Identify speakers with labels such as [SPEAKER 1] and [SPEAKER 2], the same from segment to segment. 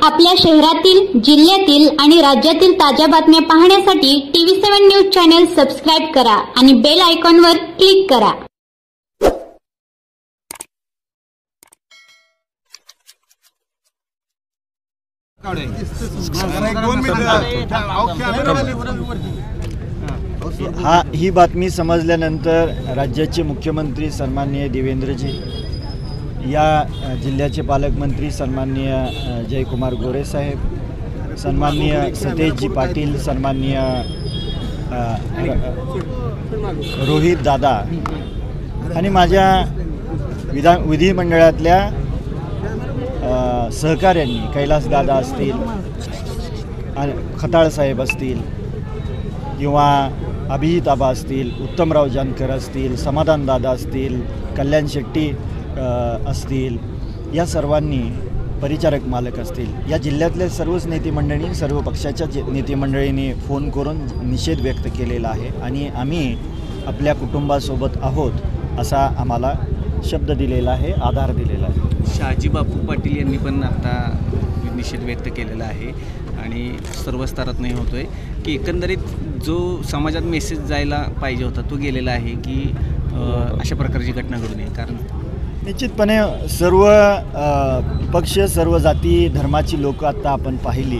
[SPEAKER 1] आपल्या शहरातील, जिल्ह्यातील आणि राज्यातील ताज्या बातम्या पाहण्यासाठी TV7 न्यूज चॅनल सबस्क्राइब करा आणि बेल आयकॉनवर क्लिक करा।
[SPEAKER 2] ही बातमी समजल्यानंतर राज्याचे मुख्यमंत्री सन्माननीय देवेंद्रजी, या जिल्ह्याचे पालकमंत्री सन्माननीय जयकुमार गोरे साहेब, सन्माननीय सतेजजी पाटील, सन्माननीय रोहित दादा आणि माझ्या विधिमंडळातल्या सहकाऱ्यांनी कैलास दादा असतील, खताळ साहेब असतील किंवा अभिजित आबा असतील, उत्तमराव जानकर असतील, समाधान दादा असतील, कल्याण शेट्टी असतील, या सर्वांनी, परिचारक मालक असतील, या जिल्ह्यातले सर्वच नेते मंडळी, सर्व पक्षाच्या नेते मंडळींनी फोन करून निषेध व्यक्त केलेला आहे आणि आम्ही आपल्या कुटुंबासोबत आहोत असा आम्हाला शब्द दिलेला आहे, आधार दिलेला आहे।
[SPEAKER 3] शहाजी बापू पाटील यांनी पण आता निषेध व्यक्त केलेला आहे आणि सर्व स्तरात नाही होतोय की एकंदरीत जो समाजात मेसेज जायला पाहिजे होता तो गेलेला आहे की अशा प्रकारची घटना घडू नये। कारण
[SPEAKER 2] निश्चितपणे सर्व पक्ष, सर्व जाती धर्माची लोक आता आपण पाहिली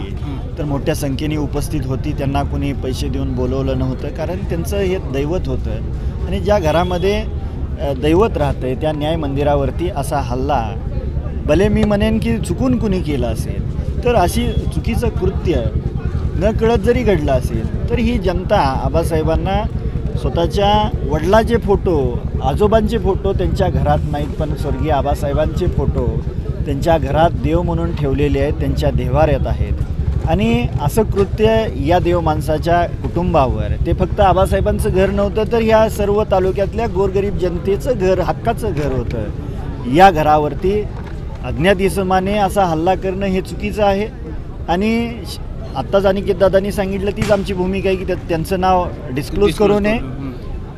[SPEAKER 2] तर मोठ्या संख्येने उपस्थित होती। त्यांना कोणी पैसे देऊन बोलवलं नव्हतं, कारण त्यांचं हे दैवत होतं आणि ज्या घरामध्ये दैवत राहतंय त्या न्याय मंदिरावरती असा हल्ला, भले मी म्हणेन की चुकून कुणी केलं असेल तर अशी चुकीचं कृत्य न कळत जरी घडलं असेल तर ही जनता आबासाहेबांना स्वतःच्या वडिलांचे फोटो, आजोबांचे फोटो त्यांच्या घरात नाहीत, पण स्वर्गीय आबासाहेबांचे फोटो त्यांच्या घरात देव म्हणून ठेवलेले आहेत, त्यांच्या देव्हाऱ्यात आहेत आणि असं कृत्य या देव माणसाच्या कुटुंबावर, ते फक्त आबासाहेबांचं घर नव्हतं तर ह्या सर्व तालुक्यातल्या गोरगरीब जनतेचं घर, हक्काचं घर होतं। या घरावरती अज्ञात इसमाने असा हल्ला करणं हे चुकीचं आहे आणि आत्ताच अनिकेत दादांनी सांगितलं तीच आमची भूमिका आहे की त्यांचं नाव डिस्क्लोज करू नये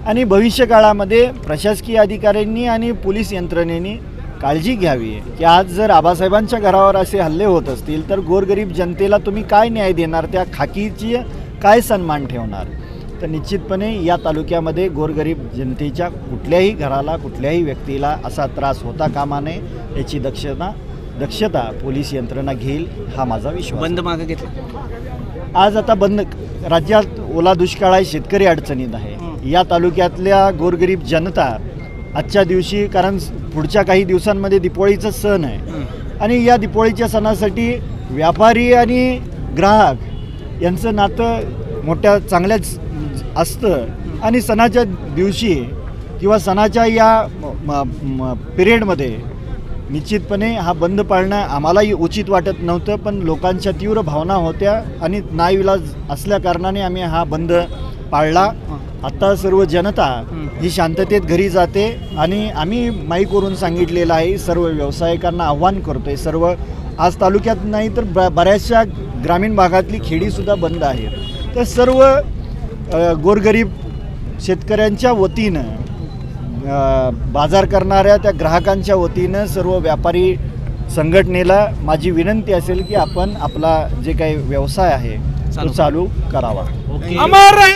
[SPEAKER 2] आणि भविष्य काळामध्ये प्रशासकीय अधिकाऱ्यांनी आणि पोलीस यंत्रणेने काळजी घ्यावी की आज जर आबासाहेबांच्या घरावर असे हल्ले होत असतील तर गोरगरीब जनतेला तुम्ही काय न्याय देणार, त्या खाकीची काय सन्मान ठेवणार। तर निश्चितपणे या तालुक्यामध्ये गोरगरीब जनतेच्या कुठल्याही घराला, कुठल्याही व्यक्तीला असा त्रास होता कामा नये याची दक्षता पोलीस यंत्रणा घेईल हा माझा विश्वास।
[SPEAKER 3] बंद मागे घेतला
[SPEAKER 2] आज आता बंद, राज्यात ओला दुष्काळ आहे, शेतकरी अडचणीत आहे, या तालुक्यातल्या गोरगरीब जनता आजच्या दिवशी, कारण पुढच्या काही दिवसांमध्ये दिवाळीचा सण आहे आणि या दिवाळीच्या सणासाठी व्यापारी आणि ग्राहक यांचं नातं मोठ्या चांगल्याच असतं आणि सणाच्या दिवशी किंवा सणाच्या या पिरियडमध्ये निश्चितपणे हा बंद पाळणं आम्हालाही उचित वाटत नव्हतं, पण लोकांच्या तीव्र भावना होत्या आणि नाईलाज असल्या कारणाने आम्ही हा बंद पाळला। आता सर्व जनता ही शांततेत घरी जाते आणि आम्ही माईकवरून सांगितलेलं आहे, सर्व व्यावसायिकांना आव्हान करतोय, सर्व आज तालुक्यात नाही तर बऱ्याचशा ग्रामीण भागातली खेडीसुद्धा बंद आहेत, तर सर्व गोरगरीब शेतकऱ्यांच्या वतीनं, बाजार करणाऱ्या त्या ग्राहकांच्या वतीनं सर्व व्यापारी संघटनेला माझी विनंती असेल की आपण आपला जे काही व्यवसाय आहे तो चालू करावा।